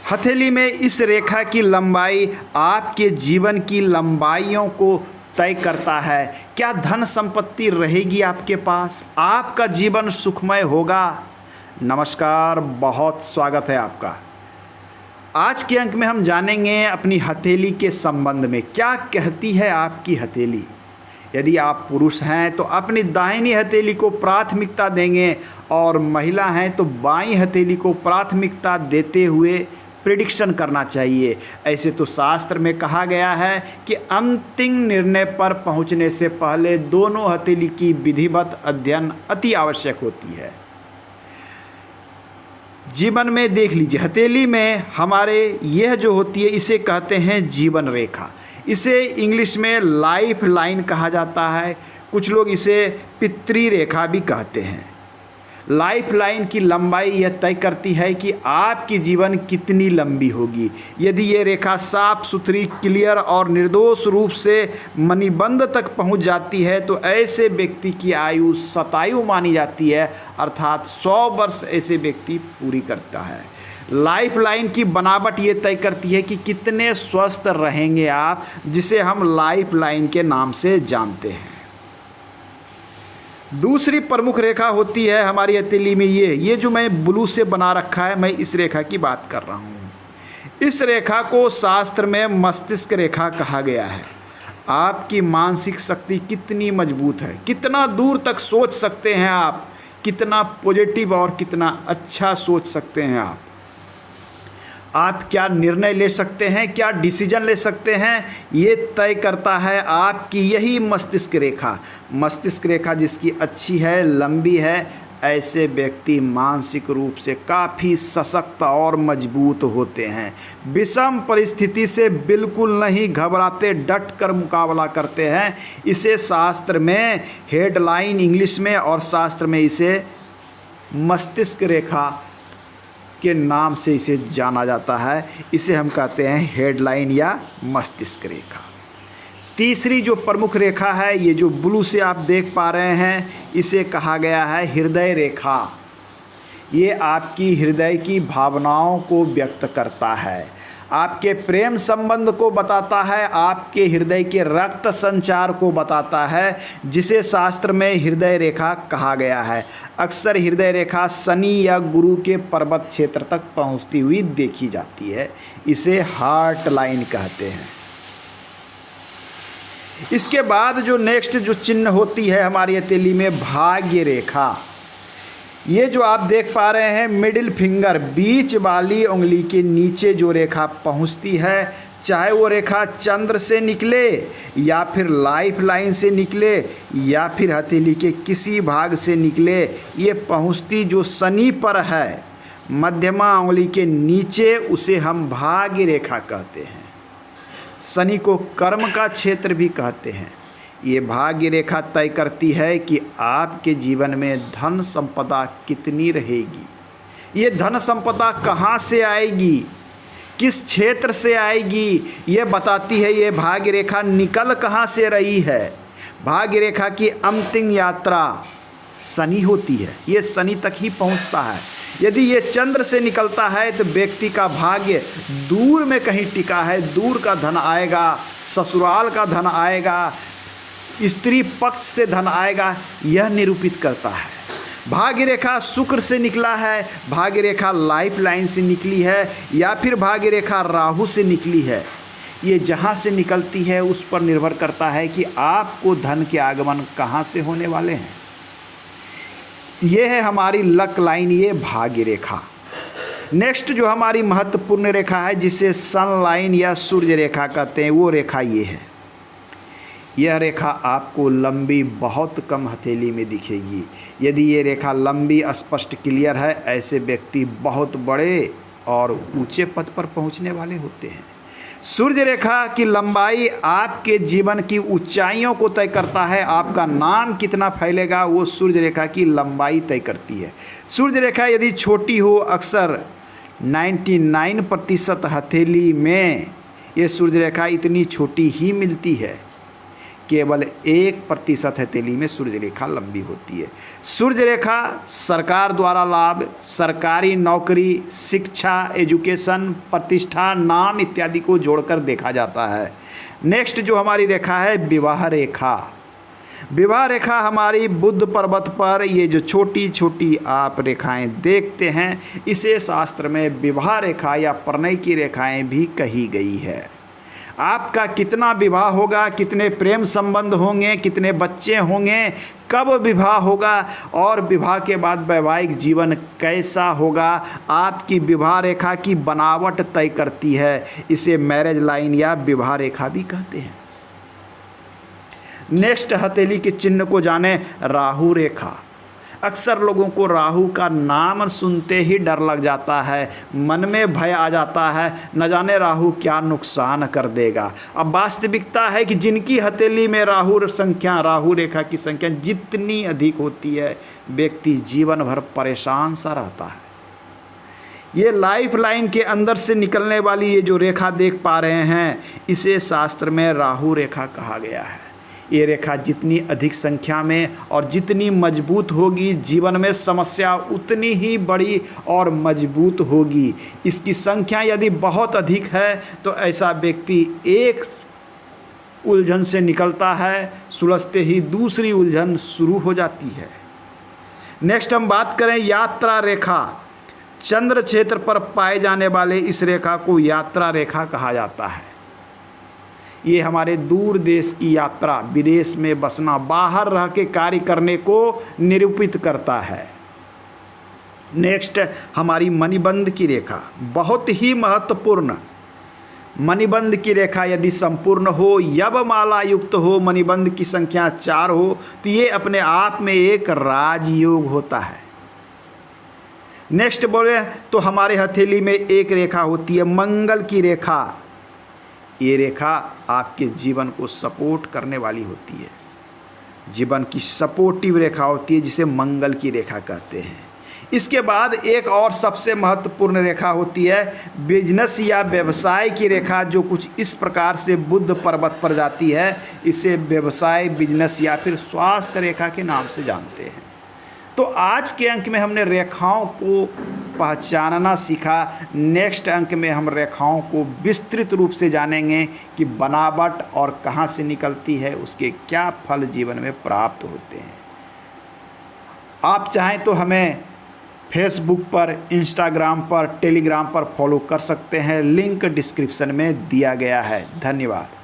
हथेली में इस रेखा की लंबाई आपके जीवन की लंबाइयों को तय करता है। क्या धन संपत्ति रहेगी आपके पास? आपका जीवन सुखमय होगा? नमस्कार, बहुत स्वागत है आपका। आज के अंक में हम जानेंगे अपनी हथेली के संबंध में क्या कहती है आपकी हथेली। यदि आप पुरुष हैं तो अपनी दाहिनी हथेली को प्राथमिकता देंगे और महिला हैं तो बाईं हथेली को प्राथमिकता देते हुए प्रिडिक्शन करना चाहिए। ऐसे तो शास्त्र में कहा गया है कि अंतिम निर्णय पर पहुंचने से पहले दोनों हथेली की विधिवत अध्ययन अति आवश्यक होती है। जीवन में देख लीजिए, हथेली में हमारे यह जो होती है इसे कहते हैं जीवन रेखा। इसे इंग्लिश में लाइफ लाइन कहा जाता है। कुछ लोग इसे पितृ रेखा भी कहते हैं। लाइफ लाइन की लंबाई यह तय करती है कि आपकी जीवन कितनी लंबी होगी। यदि ये रेखा साफ सुथरी, क्लियर और निर्दोष रूप से मणिबंध तक पहुंच जाती है तो ऐसे व्यक्ति की आयु शतायु मानी जाती है, अर्थात 100 वर्ष ऐसे व्यक्ति पूरी करता है। लाइफ लाइन की बनावट ये तय करती है कि कितने स्वस्थ रहेंगे आप, जिसे हम लाइफ लाइन के नाम से जानते हैं। दूसरी प्रमुख रेखा होती है हमारी हथेली में ये जो मैं ब्लू से बना रखा है, मैं इस रेखा की बात कर रहा हूँ। इस रेखा को शास्त्र में मस्तिष्क रेखा कहा गया है। आपकी मानसिक शक्ति कितनी मजबूत है, कितना दूर तक सोच सकते हैं आप, कितना पॉजिटिव और कितना अच्छा सोच सकते हैं आप क्या निर्णय ले सकते हैं, क्या डिसीजन ले सकते हैं, ये तय करता है आपकी यही मस्तिष्क रेखा। मस्तिष्क रेखा जिसकी अच्छी है, लंबी है, ऐसे व्यक्ति मानसिक रूप से काफ़ी सशक्त और मजबूत होते हैं। विषम परिस्थिति से बिल्कुल नहीं घबराते, डट कर मुकाबला करते हैं। इसे शास्त्र में हेडलाइन इंग्लिश में और शास्त्र में इसे मस्तिष्क रेखा के नाम से इसे जाना जाता है। इसे हम कहते हैं हेडलाइन या मस्तिष्क रेखा। तीसरी जो प्रमुख रेखा है, ये जो ब्लू से आप देख पा रहे हैं, इसे कहा गया है हृदय रेखा। ये आपकी हृदय की भावनाओं को व्यक्त करता है, आपके प्रेम संबंध को बताता है, आपके हृदय के रक्त संचार को बताता है, जिसे शास्त्र में हृदय रेखा कहा गया है। अक्सर हृदय रेखा शनि या गुरु के पर्वत क्षेत्र तक पहुंचती हुई देखी जाती है। इसे हार्ट लाइन कहते हैं। इसके बाद जो नेक्स्ट जो चिन्ह होती है हमारी हथेली में, भाग्य रेखा। ये जो आप देख पा रहे हैं मिडिल फिंगर, बीच वाली उंगली के नीचे जो रेखा पहुंचती है, चाहे वो रेखा चंद्र से निकले या फिर लाइफ लाइन से निकले या फिर हथेली के किसी भाग से निकले, ये पहुंचती जो शनि पर है मध्यमा उंगली के नीचे, उसे हम भाग्य रेखा कहते हैं। शनि को कर्म का क्षेत्र भी कहते हैं। ये भाग्य रेखा तय करती है कि आपके जीवन में धन संपदा कितनी रहेगी, ये धन संपदा कहाँ से आएगी, किस क्षेत्र से आएगी, ये बताती है ये भाग्य रेखा निकल कहाँ से रही है। भाग्य रेखा की अंतिम यात्रा शनि होती है, ये शनि तक ही पहुँचता है। यदि ये चंद्र से निकलता है तो व्यक्ति का भाग्य दूर में कहीं टिका है, दूर का धन आएगा, ससुराल का धन आएगा, स्त्री पक्ष से धन आएगा, यह निरूपित करता है। भाग्य रेखा शुक्र से निकला है, भाग्य रेखा लाइफ लाइन से निकली है या फिर भाग्य रेखा राहु से निकली है, ये जहाँ से निकलती है उस पर निर्भर करता है कि आपको धन के आगमन कहाँ से होने वाले हैं। ये है हमारी लक लाइन, ये भाग्य रेखा। नेक्स्ट जो हमारी महत्वपूर्ण रेखा है जिसे सन लाइन या सूर्य रेखा कहते हैं, वो रेखा ये है। यह रेखा आपको लंबी बहुत कम हथेली में दिखेगी। यदि ये रेखा लंबी, स्पष्ट, क्लियर है, ऐसे व्यक्ति बहुत बड़े और ऊंचे पद पर पहुंचने वाले होते हैं। सूर्य रेखा की लंबाई आपके जीवन की ऊंचाइयों को तय करता है। आपका नाम कितना फैलेगा वो सूर्य रेखा की लंबाई तय करती है। सूर्य रेखा यदि छोटी हो, अक्सर 99% हथेली में ये सूर्य रेखा इतनी छोटी ही मिलती है केवल 1% हथेली में सूर्य रेखा लंबी होती है। सूर्य रेखा सरकार द्वारा लाभ, सरकारी नौकरी, शिक्षा, एजुकेशन, प्रतिष्ठा, नाम इत्यादि को जोड़कर देखा जाता है। नेक्स्ट जो हमारी रेखा है विवाह रेखा। विवाह रेखा हमारी बुद्ध पर्वत पर ये जो छोटी छोटी आप रेखाएं देखते हैं, इसे शास्त्र में विवाह रेखा या प्रणय की रेखाएं भी कही गई है। आपका कितना विवाह होगा, कितने प्रेम संबंध होंगे, कितने बच्चे होंगे, कब विवाह होगा और विवाह के बाद वैवाहिक जीवन कैसा होगा, आपकी विवाह रेखा की बनावट तय करती है। इसे मैरिज लाइन या विवाह रेखा भी कहते हैं। नेक्स्ट हथेली के चिन्ह को जाने, राहु रेखा। अक्सर लोगों को राहु का नाम सुनते ही डर लग जाता है, मन में भय आ जाता है, न जाने राहु क्या नुकसान कर देगा। अब वास्तविकता है कि जिनकी हथेली में राहु रेखा की संख्या जितनी अधिक होती है, व्यक्ति जीवन भर परेशान सा रहता है। ये लाइफ लाइन के अंदर से निकलने वाली ये जो रेखा देख पा रहे हैं, इसे शास्त्र में राहु रेखा कहा गया है। ये रेखा जितनी अधिक संख्या में और जितनी मजबूत होगी, जीवन में समस्या उतनी ही बड़ी और मजबूत होगी। इसकी संख्या यदि बहुत अधिक है तो ऐसा व्यक्ति एक उलझन से निकलता है, सुलझते ही दूसरी उलझन शुरू हो जाती है। नेक्स्ट हम बात करें यात्रा रेखा। चंद्र क्षेत्र पर पाए जाने वाले इस रेखा को यात्रा रेखा कहा जाता है। ये हमारे दूर देश की यात्रा, विदेश में बसना, बाहर रह के कार्य करने को निरूपित करता है। नेक्स्ट हमारी मणिबंध की रेखा, बहुत ही महत्वपूर्ण। मणिबंध की रेखा यदि संपूर्ण हो, यवमाला युक्त हो, मणिबंध की संख्या 4 हो, तो ये अपने आप में एक राजयोग होता है। नेक्स्ट बोले तो हमारे हथेली में एक रेखा होती है मंगल की रेखा। ये रेखा आपके जीवन को सपोर्ट करने वाली होती है, जीवन की सपोर्टिव रेखा होती है, जिसे मंगल की रेखा कहते हैं। इसके बाद एक और सबसे महत्वपूर्ण रेखा होती है बिजनेस या व्यवसाय की रेखा, जो कुछ इस प्रकार से बुद्ध पर्वत पर जाती है। इसे व्यवसाय, बिजनेस या फिर स्वास्थ्य रेखा के नाम से जानते हैं। तो आज के अंक में हमने रेखाओं को पहचानना सीखा। नेक्स्ट अंक में हम रेखाओं को विस्तृत रूप से जानेंगे कि बनावट और कहाँ से निकलती है, उसके क्या फल जीवन में प्राप्त होते हैं। आप चाहें तो हमें फेसबुक पर, इंस्टाग्राम पर, टेलीग्राम पर फॉलो कर सकते हैं। लिंक डिस्क्रिप्शन में दिया गया है। धन्यवाद।